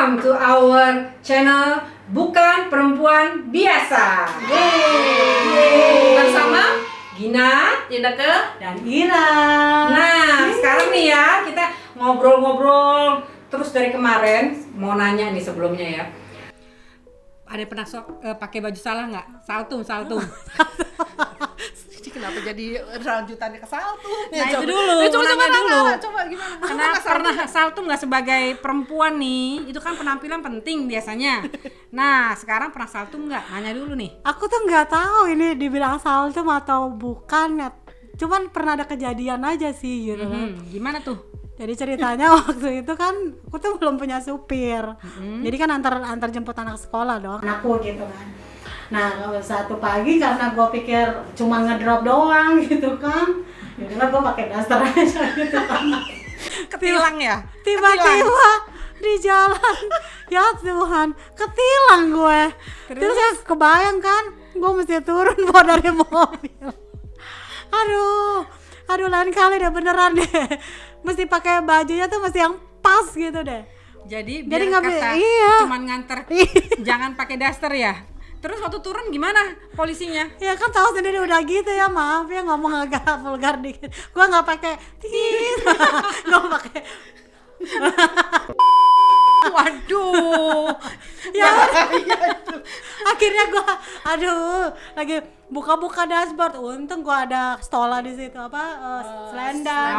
welcome to our channel Bukan Perempuan Biasa. Yeay. Bersama Gina, Indeke, dan Ira. Nah, sekarang nih ya kita ngobrol-ngobrol terus dari kemarin. Mau nanya nih sebelumnya ya. Ada pernah pakai baju salah nggak? Saltum. kenapa jadi lanjutannya ke saltum? Nah itu dulu, coba dulu. Coba gimana? Kenapa pernah saltum nggak sebagai perempuan nih? Itu kan penampilan penting biasanya. Nah sekarang pernah saltum nggak? Nanya dulu nih. Aku tuh nggak tahu ini dibilang saltum atau bukan ya. Cuman pernah ada kejadian aja sih gitu. Gimana tuh? Jadi ceritanya waktu itu kan aku tuh belum punya supir. Jadi kan antar jemput anak sekolah dong. Anakku gitu kan. Nah satu pagi karena gue pikir cuma ngedrop doang gitu kan, yaudah gue pakai daster aja gitu kan. Ketilang ya? Tiba-tiba di jalan, ya Tuhan, ketilang gue. Terus ya kebayang kan, gue mesti turun dari mobil. Aduh lain kali deh beneran deh. Mesti pakai bajunya tuh mesti yang pas gitu deh. Jadi biar nggak kata iya. cuman nganter, jangan pakai daster ya. Terus waktu turun gimana polisinya? Ya kan tahu sendiri udah gitu ya, maaf ya ngomong agak vulgar dikit. Gua nggak pakai tit, gua pakai. Waduh. Ya akhirnya gua, lagi buka-buka dashboard. Untung gua ada stola di situ selendang,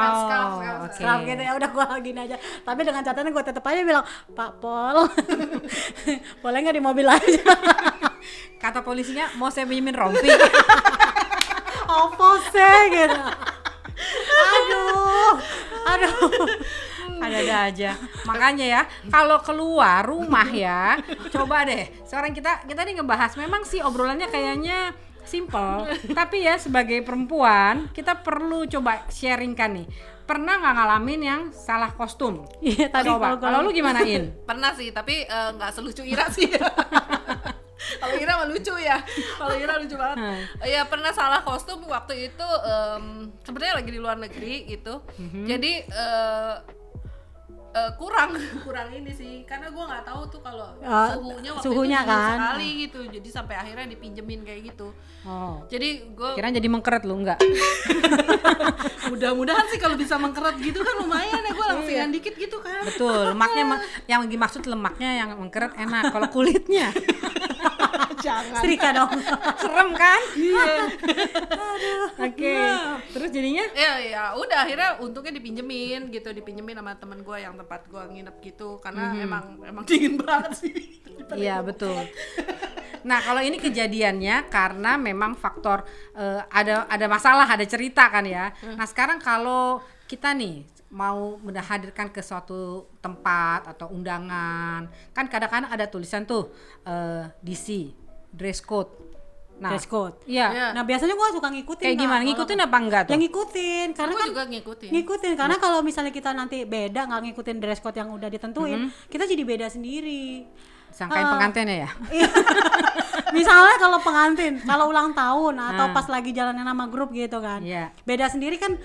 scarf gitu ya. Udah gua gini aja. Tapi dengan catatan gua tetap aja bilang, Pak Pol, boleh nggak di mobil aja? Kata polisinya mau saya minjemin rompi. Apa sih gitu. Aduh. Ada aja. Makanya ya, kalau keluar rumah ya, coba deh. Sekarang kita nih ngebahas, memang sih obrolannya kayaknya simple, tapi ya sebagai perempuan kita perlu coba sharingkan nih. Pernah nggak ngalamin yang salah kostum? Iya tadi kalau lu gimanain? Pernah sih, tapi nggak selucu Ira sih. Kalau Ira mah lucu ya. Kalau Ira lucu banget. Ya pernah salah kostum waktu itu, sebenarnya lagi di luar negeri gitu. Jadi kurang ini sih, karena gue nggak tahu tuh kalau suhunya waktu itu kan sekali gitu, jadi sampai akhirnya dipinjemin kayak gitu. Jadi gue kira jadi mengkeret lu enggak? mudah-mudahan sih kalau bisa mengkeret gitu kan lumayan ya, gue langsingan dikit gitu kan. Betul, lemaknya yang dimaksud lemaknya yang mengkeret enak, kalau kulitnya jangan setrika dong. serem kan? Iya. Oke. Terus jadinya? Ya udah akhirnya untungnya dipinjemin sama teman gue yang tempat gue nginep gitu, karena emang dingin banget sih. Iya betul. Nah kalau ini kejadiannya karena memang faktor ada masalah, ada cerita kan ya. Nah sekarang kalau kita nih mau hadirkan ke suatu tempat atau undangan, kan kadang-kadang ada tulisan tuh DC, dress code. Nah, Dress code. Iya. Nah biasanya gue suka ngikutin. Kayak gimana? Ngikutin apa enggak tuh? Yang ngikutin, karena Gue kan juga ngikutin. karena kalau misalnya kita nanti beda nggak ngikutin dress code yang udah ditentuin, kita jadi beda sendiri. Sangkain pengantinnya ya? Misalnya kalau pengantin, kalau ulang tahun atau pas lagi jalannya nama grup gitu kan, beda sendiri kan.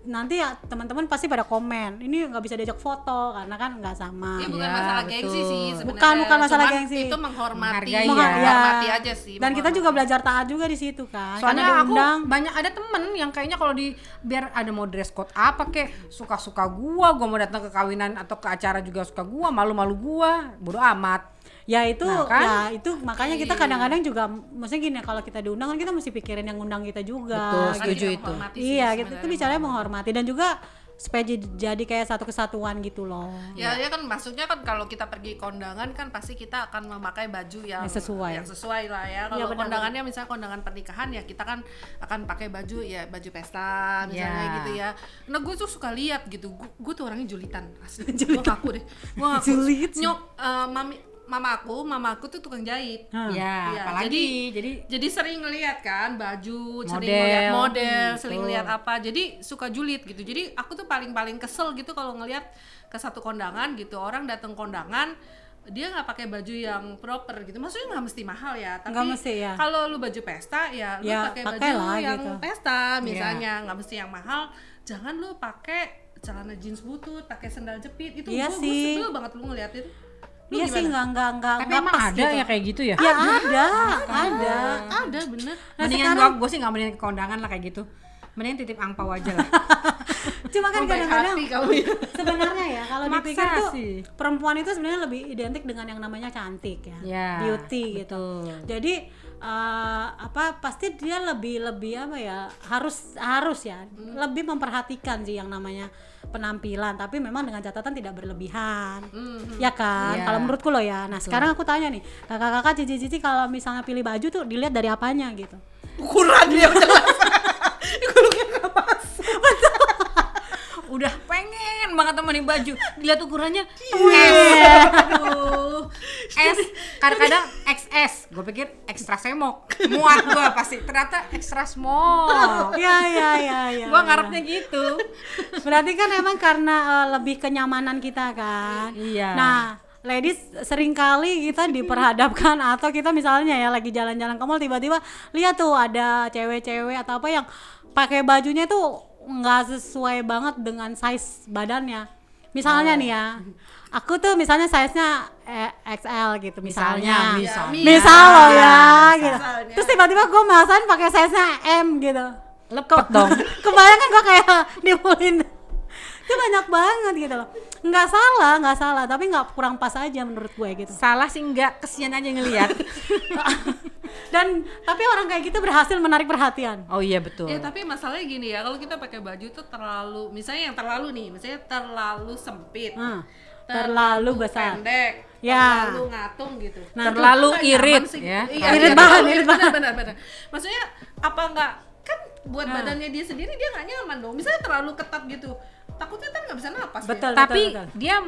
Nanti ya teman-teman pasti pada komen, ini nggak bisa diajak foto karena kan nggak sama. Ini bukan masalah gengsi sih sebenarnya. Bukan masalah gengsi. Itu menghormati aja sih. Dan kita juga belajar taat juga di situ kan. Soalnya aku banyak ada temen yang kayaknya kalau biar ada mau dress code apa kek, suka-suka gua mau datang ke kawinan atau ke acara juga suka gua, malu-malu gua, bodo amat. Ya itu, kan? ya itu makanya kita kadang-kadang juga, maksudnya gini, kalau kita diundang kan kita mesti pikirin yang undang kita juga. Betul, setuju itu. Iya, gitu itu bicaranya menghormati dan juga supaya jadi kayak satu kesatuan gitu loh. Ya kan maksudnya kan kalau kita pergi kondangan kan pasti kita akan memakai baju yang sesuai lah ya. Kalau kondangannya misalnya kondangan pernikahan ya kita kan akan pakai baju pesta misalnya gitu ya. Nah gue tuh suka lihat gitu, gue tuh orangnya julitan asli. Gue ngaku deh. Mama aku tuh tukang jahit. Ya, apalagi jadi sering ngelihat kan baju, sering ngelihat model, sering ngelihat apa. Jadi suka julid gitu. Jadi aku tuh paling kesel gitu kalau ngelihat ke satu kondangan gitu, orang datang kondangan dia nggak pakai baju yang proper gitu. Maksudnya nggak mesti mahal ya, tapi kalau lu baju pesta ya lu pakai baju yang gitu. Pesta misalnya, nggak mesti yang mahal. Jangan lu pakai celana jeans butut, pakai sendal jepit. Itu gue sebel banget lu ngeliat itu. Iya sih, nggak Tapi emang pas ada gitu. ya kayak gitu ya? Ya ada. Ada bener. Nah, Mendingan sekarang- gue sih nggak mendingan ke kondangan lah kayak gitu. Mendingan titip angpau aja lah. Cuma kan Oh, baik kadang-kadang hati kamu ya. sebenarnya ya kalau Maksa dipikir tuh sih. perempuan itu sebenarnya lebih identik dengan yang namanya cantik ya, Ya, beauty gitu. betul. Jadi pasti dia lebih apa ya, harus ya lebih memperhatikan sih yang namanya penampilan, tapi memang dengan catatan tidak berlebihan. Ya kan? Iya. Kalau menurutku loh ya. Nah, sekarang aku tanya nih, kakak-kakak, cici-cici kalau misalnya pilih baju tuh dilihat dari apanya gitu? Ukuran dia jelas. Udah pengen banget temenin baju, dilihat ukurannya S. Aduh. S, kadang-kadang XS. Gue pikir extra semok. Muat gue pasti. Ternyata extra small. Ya. Gue ngarepnya gitu. Berarti kan emang karena lebih kenyamanan kita kan. Iya. Nah, ladies seringkali kita diperhadapkan atau kita misalnya ya lagi jalan-jalan ke mall tiba-tiba lihat tuh ada cewek-cewek atau apa yang pakai bajunya tuh nggak sesuai banget dengan size badannya. Misalnya nih ya, aku tuh misalnya size-nya XL gitu misalnya. Misal loh ya, gitu. Misalnya. Terus tiba-tiba gue malasan pakai size-nya M gitu. Lepet dong. Kebayang kan gue kayak dibulin. Itu banyak banget gitu loh. Nggak salah, tapi nggak kurang pas aja menurut gue gitu. Salah sih enggak, kesian aja ngelihat. Dan tapi orang kayak gitu berhasil menarik perhatian. Oh iya betul. Ya tapi masalahnya gini ya, kalau kita pakai baju tuh terlalu, misalnya yang terlalu nih, misalnya terlalu sempit, Terlalu besar. pendek, Ya. terlalu ngatung gitu. Nah, terlalu Itu nggak irit, nyaman sih. ya. Iya, Irit iya, banget, betul. irit Benar. Maksudnya apa nggak, kan buat badannya dia sendiri dia nggak nyaman dong. Misalnya terlalu ketat gitu, takutnya kan nggak bisa napas. Betul. Tapi dia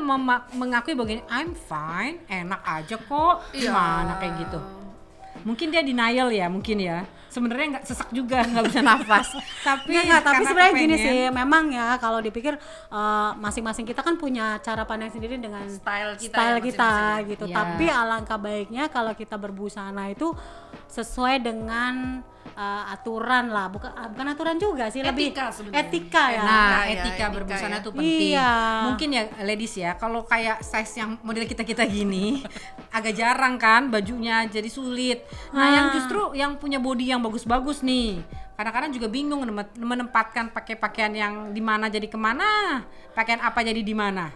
mengakui begini, I'm fine, enak aja kok. Iya. Gimana kayak gitu? Mungkin dia denial ya, mungkin ya. Sebenarnya nggak sesak juga, nggak bisa nafas. Tapi tapi karena sebenarnya gini kepengen, sih, memang ya kalau dipikir masing-masing kita kan punya cara pandang sendiri dengan Style kita style ya, kita masing-masing. gitu. Iya. Tapi alangkah baiknya kalau kita berbusana itu sesuai dengan aturan lah, bukan aturan juga sih, lebih Etika sebenarnya. etika ya. Nah, Ya, etika etika berbusana ya. tuh penting. Iya. Mungkin ya ladies ya, kalau kayak size yang model kita gini agak jarang kan bajunya, jadi sulit. Nah, yang justru yang punya body yang bagus-bagus nih, kadang-kadang juga bingung menempatkan pakai pakaian yang di mana jadi kemana, pakaian apa jadi di mana.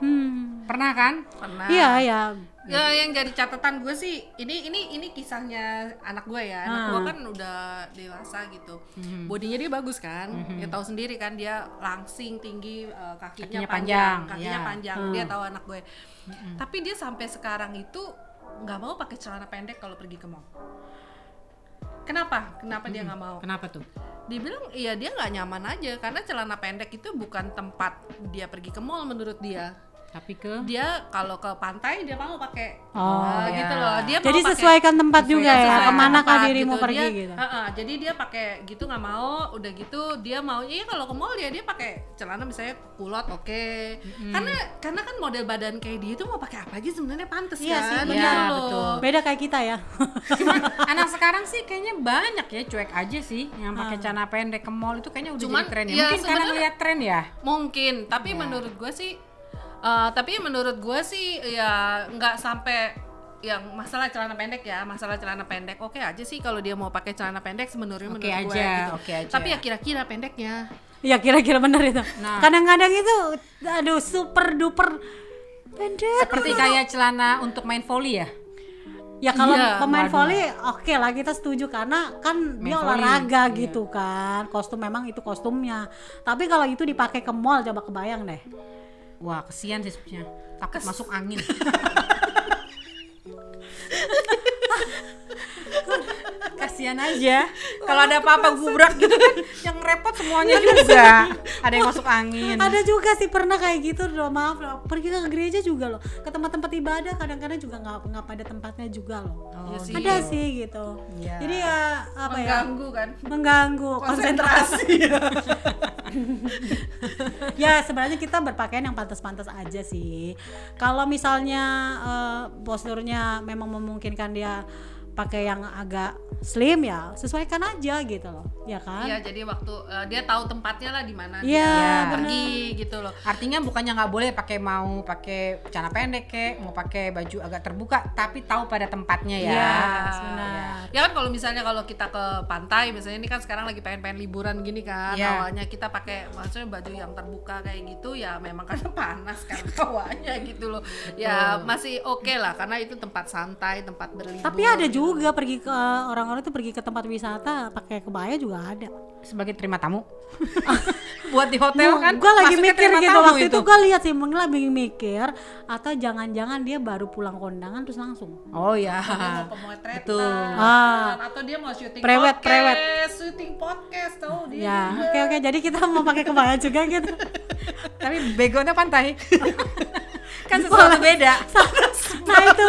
Pernah kan? Pernah. Iya. Ya, yang jadi catatan gue sih ini kisahnya anak gue ya. Anak gue kan udah dewasa gitu. Bodinya dia bagus kan. Ya tahu sendiri kan, dia langsing, tinggi, kakinya panjang, kakinya ya. panjang. Dia tahu anak gue. Tapi dia sampai sekarang itu nggak mau pakai celana pendek kalau pergi ke mall. Kenapa dia nggak mau? Kenapa tuh? Dia bilang iya dia nggak nyaman aja karena celana pendek itu bukan tempat dia pergi ke mall menurut dia. Tapi ke Dia kalau ke pantai dia mau pakai Oh, gitu ya. loh. Dia Jadi mau pakai- sesuaikan tempat juga ya, sesuaikan kemana kah tempat dirimu gitu. pergi Dia, gitu. jadi dia pakai gitu nggak mau, udah gitu dia maunya kalau ke mall dia pakai celana misalnya kulot oke. Karena kan model badan kayak dia itu mau pakai apa aja sebenarnya pantas Iya sih, kan. benar. Gitu Iya, loh. betul. Beda kayak kita ya. Cuman anak sekarang sih kayaknya banyak ya, cuek aja sih yang pakai celana pendek ke mall itu kayaknya udah Cuman, jadi tren ya. ya, Mungkin karena sebenarnya- ngeliat tren ya. Mungkin, tapi menurut gue sih ya nggak sampai yang masalah celana pendek ya, oke aja sih kalau dia mau pakai celana pendek sebenarnya Oke menurut gue aja, gitu. oke aja. Tapi ya kira-kira pendeknya. Ya kira-kira benar itu. Nah. Kadang-kadang itu aduh super duper pendek. Seperti kayak celana untuk main volley ya. Ya kalau Iya, pemain waduh. volley oke lah kita setuju karena kan dia volley, olahraga gitu kan. Kostum memang itu kostumnya. Tapi kalau itu dipakai ke mall coba kebayang deh. Wah, kesian sih sebenarnya. Takut masuk angin. Kasian aja. Kalau ada apa-apa gubrak gitu kan, yang repot semuanya juga. Ada yang masuk angin. Ada juga sih pernah kayak gitu loh, maaf loh. Pergi ke gereja juga loh. Ke tempat-tempat ibadah kadang-kadang juga nggak pada tempatnya juga loh. Iya sih. Ada sih gitu. Iya. Jadi ya apa ya? Mengganggu kan. Mengganggu konsentrasi. Ya sebenarnya kita berpakaian yang pantas-pantas aja sih. Kalau misalnya posturnya memang memungkinkan dia pakai yang agak slim ya sesuaikan aja gitu loh, ya kan? Iya, jadi waktu dia tahu tempatnya lah di mana Iya, dia pergi gitu loh. Artinya bukannya nggak boleh mau pakai celana pendek kek, mau pakai baju agak terbuka, tapi tahu pada tempatnya ya. Iya, benar. Ya kan kalau misalnya kalau kita ke pantai, misalnya ini kan sekarang lagi pengen liburan gini kan, Iya. awalnya kita pakai maksudnya baju yang terbuka kayak gitu ya memang karena panas kan hawanya gitu loh. Ya masih oke lah karena itu tempat santai, tempat berlibur. Tapi ada juga pergi ke orang-orang tuh pergi ke tempat wisata pakai kebaya juga ada. Sebagai terima tamu. Buat di hotel kan. Gue lagi masuknya mikir terima gitu tamu waktu itu gue lihat sih lagi mikir atau jangan-jangan dia baru pulang kondangan terus langsung. Oh ya. Dia mau pemotretan Betul. atau dia mau syuting Prewed. syuting podcast tahu dia. Ya, oke. Jadi kita mau pakai kebaya juga gitu. Tapi begonya pantai. Kan sesuatu beda. Nah itu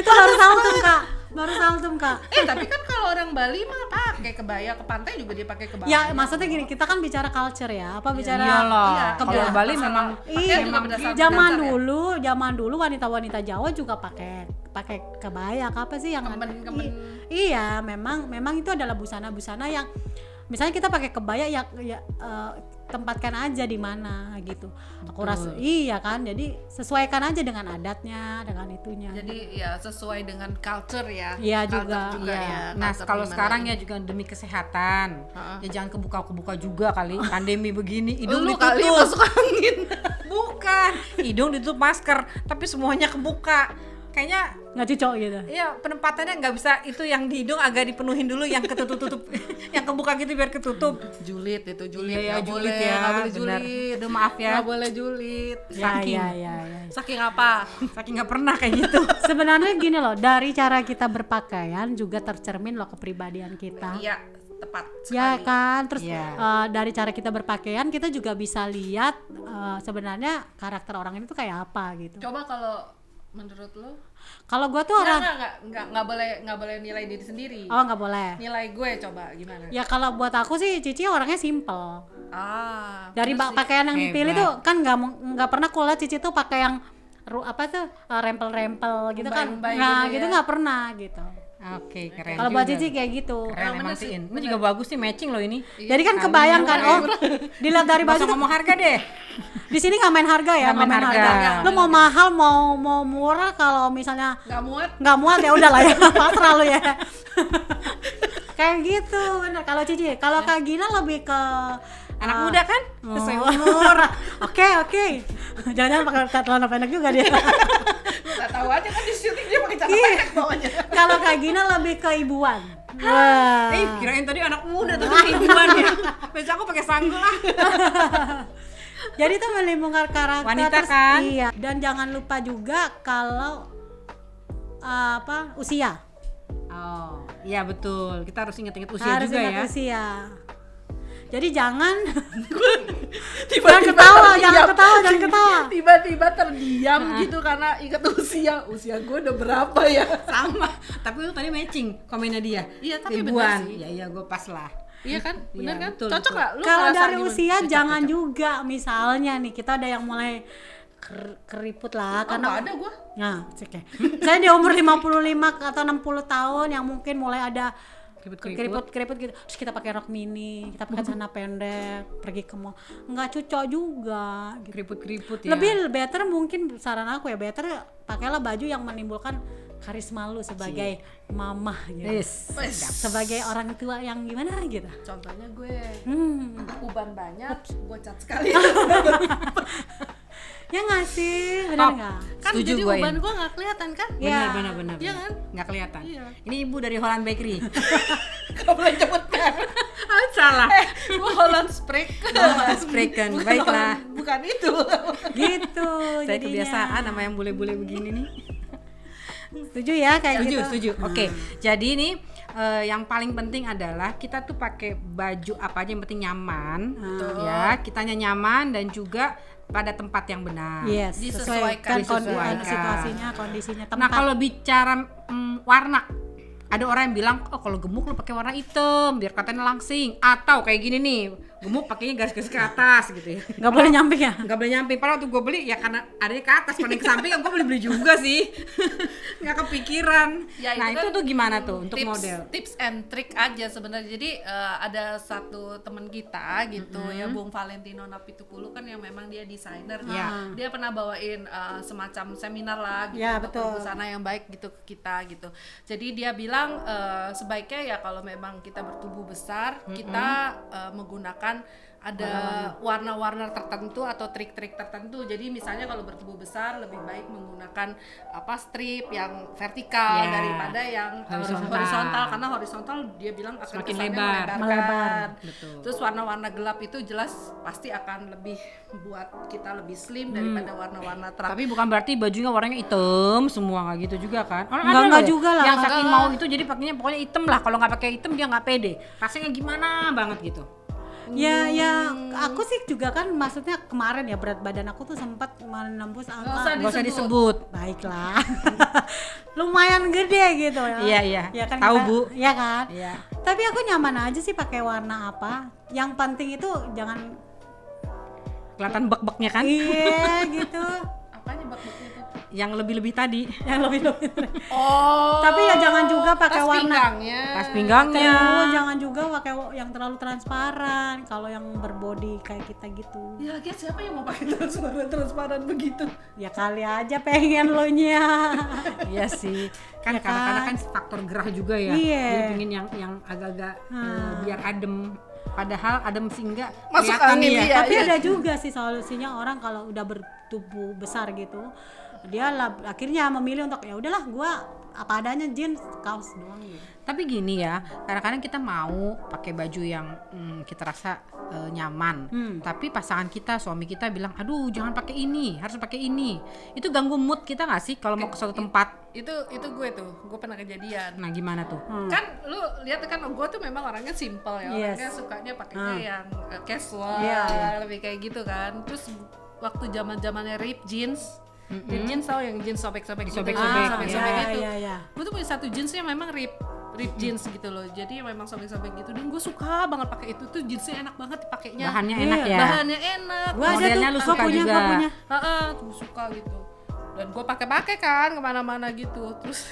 baru saltum kak, baru saltum kak. Tapi kan kalau orang Bali mah pakai kebaya ke pantai juga dia pakai kebaya. Ya maksudnya gini, kita kan bicara culture ya, apa bicara Iyalah. Iya, Kalau iya. Bali Masalah memang pakaian juga Iya, berdasarkan zaman culture ya. dulu wanita-wanita Jawa juga pakai kebaya, apa sih yang Kemen. Iya, memang itu adalah busana-busana yang misalnya kita pakai kebaya ya tempatkan aja di mana gitu. Aku rasa iya kan, jadi sesuaikan aja dengan adatnya, dengan itunya. Jadi ya sesuai dengan culture ya. Iya Culture juga. Iya. ya. Nah, Culture kalau di mana sekarang ini. ya juga demi kesehatan. Ya jangan kebuka juga kali. Pandemi begini, hidung Lu kali ditutup. masuk angin. Bukan, hidung ditutup masker, tapi semuanya kebuka. Kayaknya Nggak cocok gitu. ya penempatannya nggak bisa, itu yang di hidung agak dipenuhin dulu, yang ketutup yang kebuka gitu biar ketutup. Julid itu julid. Iya, Nggak julid boleh, ya, nggak boleh benar. julid. Aduh, maaf ya. Nggak boleh julid. Saking Ya. Saking apa? saking nggak pernah kayak gitu. Sebenarnya gini loh, dari cara kita berpakaian juga tercermin loh kepribadian kita. Iya, tepat sekali. Ya kan, terus Iya. dari cara kita berpakaian kita juga bisa lihat sebenarnya karakter orang ini tuh kayak apa gitu. Coba kalau menurut lo? Kalau gua tuh orang, Nggak boleh nilai diri sendiri. oh nggak boleh. Nilai gue coba gimana? Ya kalau buat aku sih Cici orangnya simple. Dari terus sih. pakaian yang dipilih Hebat. tuh kan nggak pernah aku lihat Cici tuh pakai yang rempel-rempel gitu kan. Umbai-umbai Nah, gitu gitu ya. nggak pernah gitu. Oke, keren. Kalau buat juga. Cici kayak gitu. Keren emang bener sih. sih, Ini juga bagus sih, matching loh ini. Jadi kan kebayang kan, oh dilihat dari Nggak baju usah tuh, ngomong harga deh. di sini nggak main harga ya, Nggak main harga. Lu mau mahal mau murah, kalau misalnya Nggak muat. ya udah lah ya, pasrah lu ya. Kayak gitu bener. Kalau Cici, kalau Kak Gina lebih ke Anak muda kan? Sesuai umur. Oke. Jangan-jangan pakai celana pendek juga dia. Lu nggak tahu aja kan di syuting dia pakai celana pendek bawahnya. Kalau Kak Gina lebih ke ibuan. Wah. Kirain tadi anak muda tapi ibuan ya. Besok aku pakai sanggul lah. Jadi itu melimpungkan karakter. Wanita terus- kan? Iya. Dan jangan lupa juga kalau usia. Oh, iya betul. Kita harus ingat-ingat usia Harus juga ingat ya. usia. Jadi jangan Tiba-tiba jangan ketawa. Tiba-tiba terdiam gitu karena ingat usia gue udah berapa ya. Sama. Tapi lu tadi matching komennya dia. Iya, tapi Ribuan. bener sih. Iya, gue pas lah. Iya kan? Bener Iya, kan? betul, Cocok betul. nggak? Lu Kalau ngerasa dari gimana? usia jangan juga, misalnya nih kita ada yang mulai keriput lah Nggak karena ada gue. nah, oke. Saya di umur 55 atau 60 tahun yang mungkin mulai ada keriput gitu. Terus kita pakai rok mini, kita pakai celana pendek, pergi ke mall. Nggak cocok juga gitu. Keriput-keriput ya. Lebih better mungkin saran aku ya, better pakailah baju yang menimbulkan karisma lu sebagai mamah gitu. Yes. Sebagai orang tua yang gimana gitu. Contohnya gue uban banyak, gue cat sekali. Ya nggak sih, benar Top. nggak? Kan Setuju jadi gue uban ini. gue nggak kelihatan kan? Ya. Benar. Iya kan? Nggak kelihatan. Iya. Ini ibu dari Holland Bakery. Gak boleh cepet kan? Salah. Gue Holland Spreken. Spreken. Baiklah. Bukan itu. Gitu. Saya jadinya. kebiasaan sama yang bule-bule begini nih. Setuju ya kayak gitu. Setuju. Oke. Jadi nih yang paling penting adalah kita tuh pakai baju apa aja yang penting nyaman. Ya, kitanya nyaman dan juga pada tempat yang benar. Yes, Disesuaikan. sesuaikan situasinya, kondisinya, tempat. Nah, kalau bicara warna, ada orang yang bilang, oh kalau gemuk lu pakai warna hitam biar katanya langsing. Atau kayak gini nih, gemuk pakainya garis-garis ke atas gitu ya. Nggak boleh nyamping ya? Nggak boleh nyamping. Padahal waktu gue beli ya karena adanya ke atas, paling ke samping gue beli juga sih. Nggak kepikiran. Ya, nah itu kan tuh gimana tuh untuk model? Tips and trick aja sebenarnya. Jadi ada satu teman kita gitu ya, Bung Valentino Napitupulu kan yang memang dia desainer. Dia pernah bawain semacam seminar lah gitu, untuk busana yang baik gitu ke kita gitu. Jadi dia bilang sebaiknya ya kalau memang kita bertubuh besar, kita menggunakan ada warna-warna tertentu atau trik-trik tertentu. Jadi misalnya kalau bertubuh besar lebih baik menggunakan strip yang vertikal daripada yang horizontal, karena horizontal dia bilang akan semakin melebarkan. Betul. Terus warna-warna gelap itu jelas pasti akan lebih buat kita lebih slim daripada warna-warna terang. Tapi bukan berarti bajunya warnanya hitam semua, nggak gitu juga kan? Enggak juga lah. Yang saking mau itu jadi pakainya pokoknya hitam lah. Kalau nggak pakai hitam dia nggak pede. Rasanya gimana banget gitu. Ya, aku sih juga kan maksudnya kemarin ya berat badan aku tuh sempat menembus angka. Nggak usah disebut. Baiklah. Lumayan gede gitu ya. Iya. Ya kan Tahu Bu. Iya kan. Iya. Tapi aku nyaman aja sih pakai warna apa. Yang penting itu jangan Kelihatan bek-beknya kan? iya gitu. Apanya bak-baknya tuh? Yang lebih-lebih tadi. Yang lebih. Oh. Tapi ya jangan juga pakai warna. Tas pinggangnya. Jangan juga pakai yang terlalu transparan. Kalau yang berbody kayak kita gitu. Ya lagi siapa yang mau pakai transparan begitu? Ya kali aja pengen lo nya. Iya sih. Kan Ya kadang-kadang kan? kan faktor gerah juga ya. Iya. Jadi pengen yang agak-agak biar adem. Padahal adem sih enggak Masuk kelihatan angin, ya. iya. Tapi ada juga sih solusinya orang kalau udah bertubuh besar gitu, dia akhirnya memilih untuk ya udahlah gua apa adanya jeans kaos doang gitu. Tapi gini ya, kadang-kadang kita mau pakai baju yang kita rasa nyaman, tapi pasangan kita, suami kita bilang, aduh jangan pakai ini, harus pakai ini. Itu ganggu mood kita nggak sih kalau mau ke suatu tempat? Itu gue pernah kejadian. Nah gimana tuh? Kan lu lihat kan gue tuh memang orangnya simple ya, orangnya sukanya pakainya yang casual, lebih kayak gitu kan. Terus waktu zamannya ripped jeans, ripped jeans tau yang jeans sobek-sobek gitu, Sobek-sobek, gitu. Iya. Gue tuh punya satu jeansnya memang ripped jeans gitu loh, jadi memang sobek-sobek gitu, dan gue suka banget pakai itu tuh, jeansnya enak banget dipakainya, Bahannya enak ya. bahannya enak, Modelnya lu suka juga. gue suka gitu, dan gue pakai kan kemana-mana gitu. Terus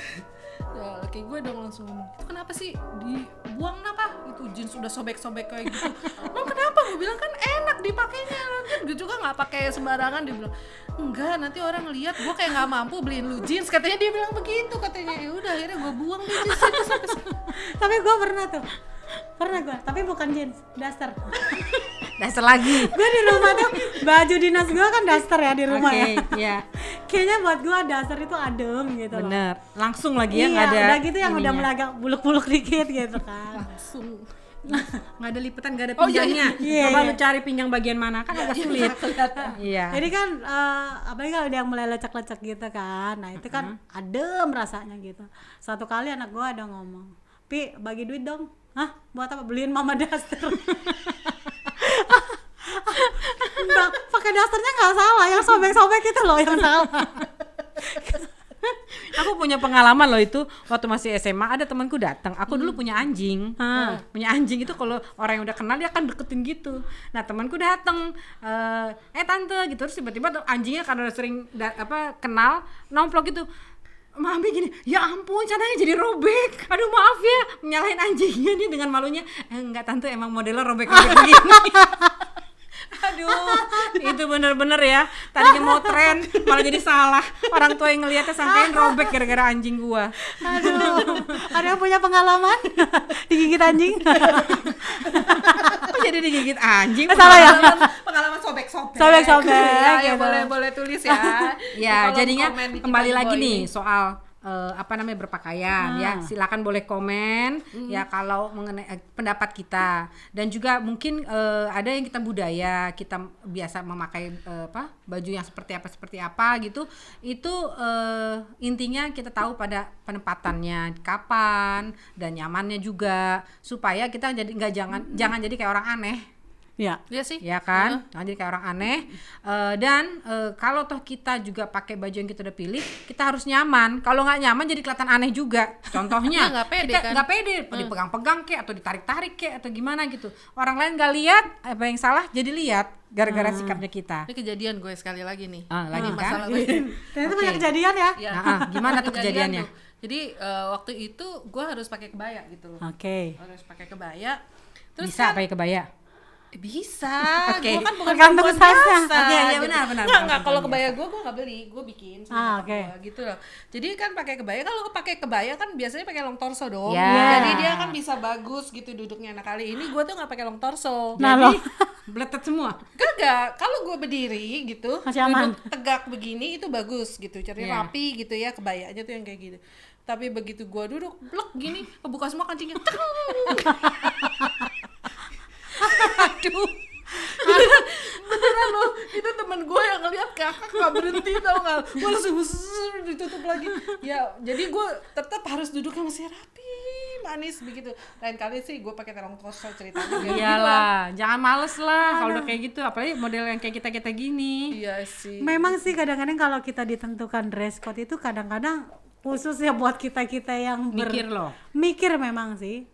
ya laki gue dong langsung ngomong, itu kenapa sih dibuang, kenapa itu jeans udah sobek-sobek kayak gitu? Emang kenapa? Gue bilang kan enak dipakainya, kan gue juga nggak pakai sembarangan. Dia bilang enggak, nanti orang lihat gue kayak nggak mampu beliin lu jeans, katanya. Dia bilang begitu katanya. Ya udah akhirnya gue buang deh jeans itu sampai Tapi gue pernah tapi bukan jeans, daster. Daster lagi. Gue di rumah tuh baju dinas gue kan daster ya di rumah ya. Iya. Kayaknya buat gue daster itu adem gitu loh. Bener. Langsung lagi ya, Iya, nggak ada. udah gitu yang udah ininya. mulai agak buluk-buluk dikit gitu kan. langsung. Nggak ada lipetan, nggak ada pinggangnya. iya. Coba lu cari pinggang bagian mana, kan agak sulit. Iya. Jadi kan apalagi kalau ada yang mulai lecek-lecek gitu kan. Nah, itu kan adem rasanya gitu. Satu kali anak gue ada ngomong, "Pi, bagi duit dong." "Hah? Buat apa?" "Beliin mama daster." Nah, pakai dasternya nggak salah, yang sobek-sobek itu loh yang salah. Aku punya pengalaman loh itu waktu masih SMA, ada temanku datang. Aku dulu punya anjing. Punya anjing itu kalau orang yang udah kenal dia akan deketin gitu. Nah, temanku datang, tante gitu, terus tiba-tiba tuh anjingnya karena udah sering kenal, nomplok gitu. Mami gini, ya ampun caranya jadi robek, aduh maaf ya, menyalahin anjingnya dia dengan malunya. Enggak tante, emang modelnya robek-robek begini. Aduh, itu bener-bener ya, tadinya mau tren malah jadi salah. Orang tua yang ngeliatnya sampein robek gara-gara anjing gua. Aduh, ada yang punya pengalaman digigit anjing? Kok jadi digigit anjing? Salah ya? Pengalaman sobek-sobek. Sobek-sobek, Ya, gitu. boleh tulis ya. Ya, Kalau jadinya komen di kembali Cipta lagi Boy nih ini. soal berpakaian ya, silakan boleh komen ya kalau mengenai pendapat kita, dan juga mungkin ada yang kita budaya kita biasa memakai baju yang seperti apa gitu, itu intinya kita tahu pada penempatannya kapan dan nyamannya juga, supaya kita jadi jangan jadi kayak orang aneh. Ya. Iya sih. ya kan? Nah, jadi kayak orang aneh. Dan kalau toh kita juga pakai baju yang kita udah pilih, kita harus nyaman. Kalau nggak nyaman jadi kelihatan aneh juga. Contohnya, Iya, nggak pede kita kan? nggak pede, dipegang-pegang kek atau ditarik-tarik kek atau gimana gitu. Orang lain nggak lihat apa yang salah, jadi lihat gara-gara sikapnya kita. Ini kejadian gue sekali lagi nih. Lagi kan? masalah Ternyata Oke. banyak kejadian ya. Ya. Gimana tuh Kejadian kejadiannya? tuh. Jadi waktu itu gue harus pakai kebaya gitu loh. Oke. Harus pakai kebaya. Terus Bisa kan, pakai kebaya? Bisa. Oke. Gue kan bukan Tergantung perempuan size-nya. biasa. Oke, iya, gitu. benar. Nggak, Perempuan kalau biasa. kebaya gue nggak beli, gue bikin sama nyokap oke. gua, gitu loh. Jadi kan pakai kebaya, kalau pakai kebaya kan biasanya pakai long torso dong. Ya. Jadi dia kan bisa bagus gitu duduknya. Nah kali ini gue tuh nggak pakai long torso. Nah, Jadi lo. beletet semua. Kagak, kalau gue berdiri gitu, Masih aman. duduk tegak begini itu bagus gitu, cari Iya. rapi gitu ya, kebayanya tuh yang kayak gitu. Tapi begitu gue duduk, blek gini, kebuka semua kancingnya. Aduh. Beneran loh, itu temen gue yang ngeliat kakak gak berhenti tau gak, gue langsung ditutup lagi. Ya jadi gue tetap harus duduknya masih rapi, manis begitu. Lain kali sih gue pakai terong torso ceritanya biar Iyalah, jangan males lah kalau udah kayak gitu, apalagi model yang kayak kita gini. Iya sih. Memang sih kadang-kadang kalau kita ditentukan dress code itu kadang-kadang khusus ya buat kita-kita yang Mikir loh. Mikir memang sih.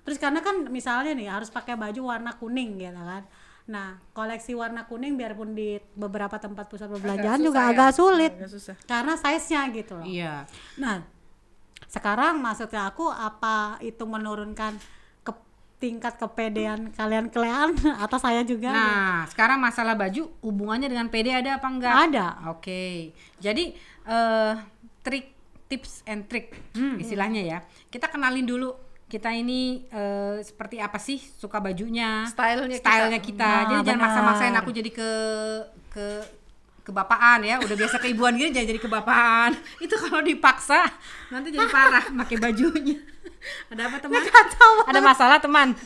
Terus karena kan misalnya nih harus pakai baju warna kuning gitu kan. Nah, koleksi warna kuning biarpun di beberapa tempat pusat perbelanjaan juga agak sulit. Agak susah. Karena size-nya gitu loh. Iya. Nah, sekarang maksudnya aku apa itu menurunkan tingkat kepedean kalian atau saya juga? Nah, sekarang masalah baju hubungannya dengan PD ada apa enggak? Ada. Oke. Jadi tips and trick istilahnya ya. Kita kenalin dulu kita ini seperti apa sih suka bajunya, Stylenya kita. Nah, Jadi jangan benar. maksa-maksain aku jadi kebapaan ya. Udah biasa keibuan gini jangan jadi kebapaan. Itu kalau dipaksa nanti jadi parah pakai bajunya. Ada apa teman? Ada masalah teman?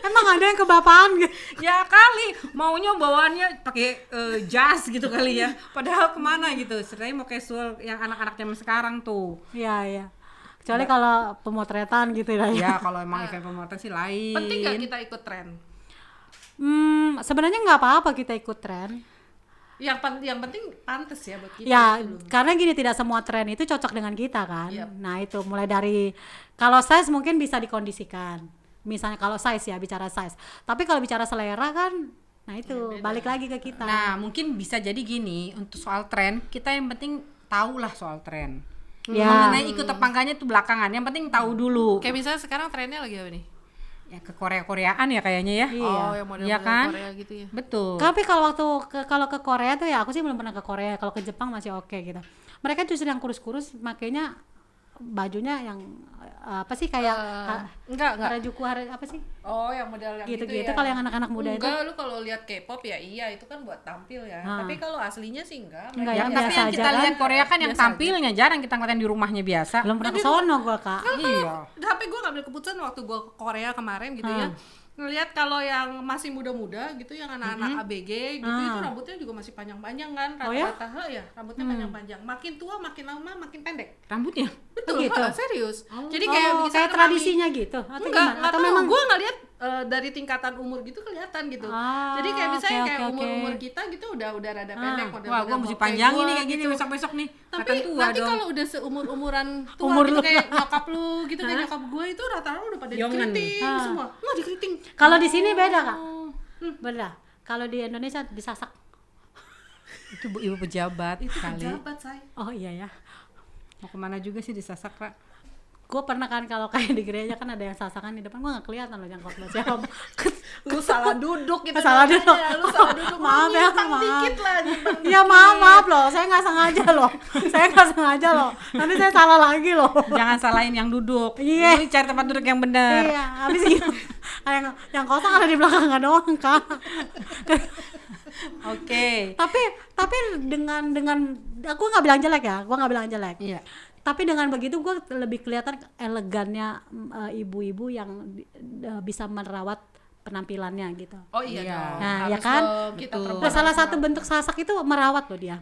Emang ada yang kebapaan gitu? Ya kali maunya bawaannya pakai jas gitu kali ya. Padahal kemana gitu? Sebenarnya mau casual yang anak-anak zaman sekarang tuh. Iya, iya. Kecuali kalau pemotretan gitu ya. Ya kalau emang event pemotretan sih lain. Penting gak kita ikut tren? Sebenarnya nggak apa-apa kita ikut tren. Yang penting pantas ya buat kita. Ya, gitu loh. karena gini tidak semua tren itu cocok dengan kita kan. Yap. Nah itu mulai dari kalau size mungkin bisa dikondisikan. Misalnya kalau size ya bicara size. Tapi kalau bicara selera kan, nah itu balik lagi ke kita. Nah mungkin bisa jadi gini untuk soal tren kita yang penting tahulah soal tren. Ya. Mengenai ikut apa enggaknya itu belakangan. Yang penting tahu dulu. Kayak misalnya sekarang trennya lagi apa nih? Ya ke Korea-Koreaan ya kayaknya ya. Iya. Oh, yang model-model Iya kan? Korea gitu ya. Betul. Tapi kalau waktu kalau ke Korea tuh ya aku sih belum pernah ke Korea. Kalau ke Jepang masih oke gitu. Mereka justru yang kurus-kurus makanya bajunya yang apa sih kayak Enggak. Harajuku apa sih? Oh, yang model yang Gitu-gitu ya. kalau yang anak-anak muda itu. Enggak, lu kalau lihat K-pop ya iya itu kan buat tampil ya. Tapi kalau aslinya sih enggak. Enggak, Ya, yang tapi biasa yang aja kita kan. lihat Korea kan yang Biasa tampilnya jarang kita ngeliatin di rumahnya biasa. Belum pernah ke sono gua, Kak. Iya. Tapi gue ngambil keputusan waktu gue ke Korea kemarin gitu ya, ngelihat kalau yang masih muda-muda gitu, yang anak-anak ABG gitu, itu rambutnya juga masih panjang-panjang kan, Oh ya? rata-rata ya rambutnya panjang-panjang. Makin tua makin lama makin pendek. Rambutnya. Betul, gitu? serius. Jadi kayak Oh, bisa kayak tradisinya gitu atau enggak gimana? Atau tahu. memang Gue ngeliat dari tingkatan umur gitu kelihatan gitu. Ah, Jadi kayak misalnya oke, kayak oke, oke. umur-umur kita gitu udah rada pendek model. Wah, gua mesti panjangin nih kayak gini besok-besok nih. Tapi Kelihatan tua nanti dong. kalau udah seumur-umuran tua Umur gitu lu. kayak nyokap lu gitu, kayak nyokap gue itu rata-rata udah pada Yongan. dikeriting semua. Nggak dikeriting. kalau di sini beda, Kak. Beda. Kalau di Indonesia disasak. Itu ibu pejabat Itu kali. pejabat, say. Oh iya ya. Mau kemana juga sih disasak, Kak? Gue pernah kan kalau kayak di gereja kan ada yang sasakan di depan, gue nggak kelihatan loh jangkau lo siapa. Lu salah duduk gitu. Salah namanya. duduk. Lu salah duduk. Maaf ya, Nyimpang maaf. dikit lah, nyimpang Iya maaf loh, saya nggak sengaja loh. Saya nggak sengaja loh. Nanti saya salah lagi loh. Jangan salahin yang duduk. Iya. Lu cari tempat duduk yang benar. Iya, habis gitu. yang kosong ada di belakang nggak doang, Kak. Oke. Tapi dengan aku nggak bilang jelek ya, gue nggak bilang jelek. Iya. Tapi dengan begitu gue lebih kelihatan elegannya ibu-ibu yang bisa merawat penampilannya gitu. Oh iya Iya. dong. Nah, Harus ya kan? dong, kita Betul. perempuan Nah, salah harus satu bentuk sasak itu merawat loh dia.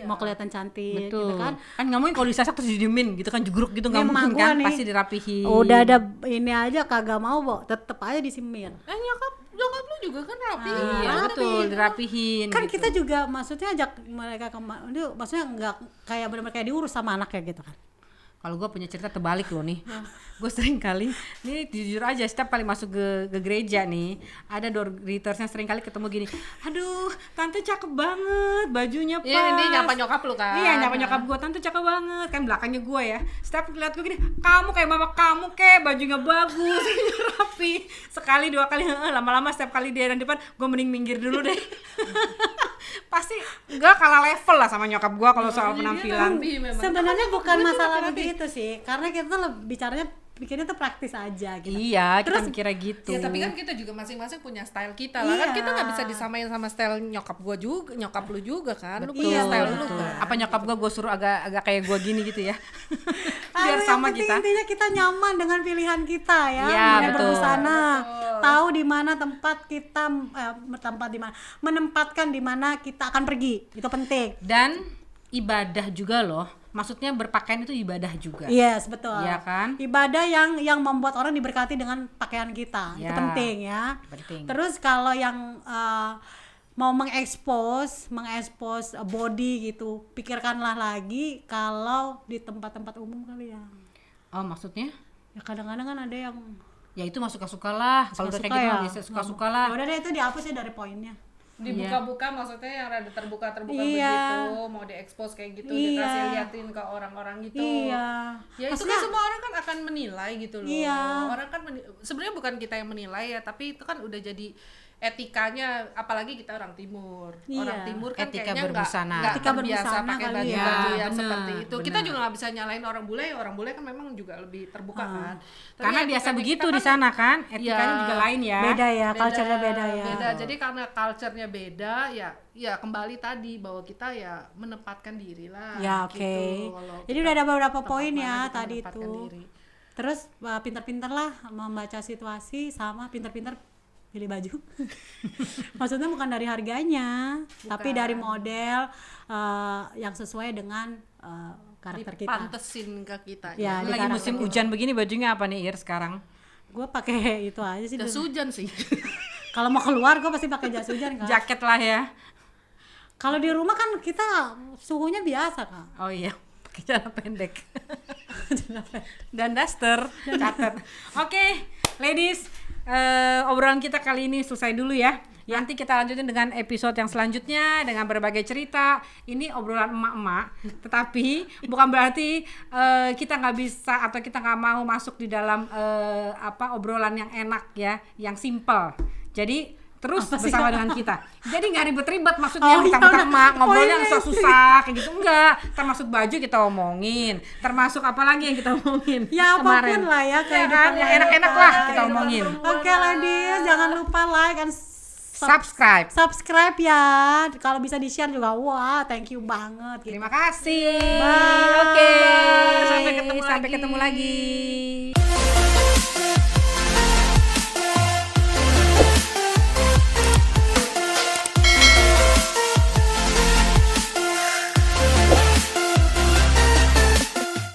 mau kelihatan cantik Betul. gitu kan. Kan nggak mungkin kalau disasak terus didiemin gitu kan, jugruk gitu, nggak Emang mungkin gua kan, nih, pasti dirapihin. udah ada ini aja kagak mau, Bo, tetep aja disemir. Nyokap lu juga kan rapi. Iya betul, dirapihin Kan gitu. kita juga maksudnya ajak mereka itu maksudnya nggak kayak benar-benar kayak diurus sama anaknya gitu kan. Kalau gue punya cerita terbalik loh nih. Gue sering kali, nih jujur aja, setiap kali masuk ke gereja nih, ada door greetersnya sering kali ketemu gini, aduh tante cakep banget, bajunya pas. Iya, ini nyapa nyokap lu kan. Iya, nyapa nyokap gue, tante cakep banget, kan belakangnya gue ya. Setiap lihat gue gini, kamu kayak mama kamu kek, bajunya bagus, rapi. Sekali dua kali, lama-lama setiap kali dia yang depan, gue mending minggir dulu deh. Pasti gak kalah level lah sama nyokap gue kalau soal penampilan. Sebenarnya bukan masalah begitu sih, karena kita tuh bicaranya pikirnya tuh praktis aja gitu. Iya, kita Terus- mikirnya gitu. Ya tapi kan kita juga masing-masing punya style kita lah. Kan Iya. kita nggak bisa disamain sama style nyokap gua juga, nyokap lu juga kan. Lu Betul, punya style lu betul. kan. Apa nyokap gue suruh agak kayak gue gini gitu ya. Biar Yang sama penting kita. intinya kita nyaman dengan pilihan kita ya, Iya, mulai betul. berbusana, tahu di mana tempat kita menempatkan di mana kita akan pergi, itu penting. Dan ibadah juga loh. Maksudnya berpakaian itu ibadah juga. Yes, betul. Iya kan? Ibadah yang membuat orang diberkati dengan pakaian kita, itu Ya, penting ya. penting. Terus kalau yang mau mengekspos body gitu, pikirkanlah lagi kalau di tempat-tempat umum kali ya. Oh, maksudnya? Ya kadang-kadang kan ada yang Ya itu mah suka-suka lah. Kalau udah kayak gitu ya. mah biasa suka-suka lah. Ya udah deh, itu dihapus ya dari poinnya. Dibuka-buka maksudnya yang rada terbuka Iya. begitu, mau diekspos kayak gitu, Iya. dikasih liatin ke orang-orang gitu. Iya. Ya itu kan semua orang kan akan menilai gitu loh. Iya. Orang kan sebenarnya bukan kita yang menilai ya, tapi itu kan udah jadi etikanya, apalagi kita orang timur. Iya. Orang timur kan Etika kayaknya berbusana. nggak Etika terbiasa berbusana pakai kali baju-baju ya. yang Bener, seperti itu. Kita bener. juga nggak bisa nyalain orang bule. Orang bule kan memang juga lebih terbuka kan. Tapi Karena biasa etikanya begitu kita di sana kan. Etikanya Iya. juga lain ya. Beda ya, culture-nya beda ya. Beda. Jadi karena culture-nya beda, ya kembali tadi bahwa kita ya menempatkan diri lah. Ya, oke. Gitu. Kalau Jadi kita udah ada beberapa tempat poin mana ya kita tadi menempatkan itu. diri. Terus pinter-pinter lah membaca situasi sama pinter-pinter pilih baju. Maksudnya bukan dari harganya, tapi dari model yang sesuai dengan karakter kita. Pantesin ke kita. Ya, di Lagi karakter musim kita. hujan begini bajunya apa nih Ir sekarang? Gue pakai itu aja sih. Jas hujan sih. Kalau mau keluar gue pasti pakai jas hujan kan. Jaket lah ya. Kalau di rumah kan kita suhunya biasa kan. Oh iya, pakai celana pendek. Dan daster, catat. Oke, ladies, obrolan kita kali ini selesai dulu ya. Nanti kita lanjutin dengan episode yang selanjutnya dengan berbagai cerita. Ini obrolan emak-emak, tetapi bukan berarti kita nggak bisa atau kita nggak mau masuk di dalam obrolan yang enak ya, yang simple. Jadi terus bersama dengan kita. Jadi nggak ribet-ribet maksudnya, Oh, iya, mentang-mentang udah. mak ngobrolnya Oh, iya, susah-susah kayak gitu, enggak. Termasuk baju kita omongin, termasuk apa lagi yang kita omongin Ya kemarin. apapun lah ya, Ya kan, kehidupan yang enak-enak lah kita kita. omongin. Oke ladies, jangan lupa like and Subscribe. ya. Kalau bisa di-share juga, wah thank you banget gitu. Terima kasih. Bye. Oke. Sampai ketemu Sampai ketemu lagi.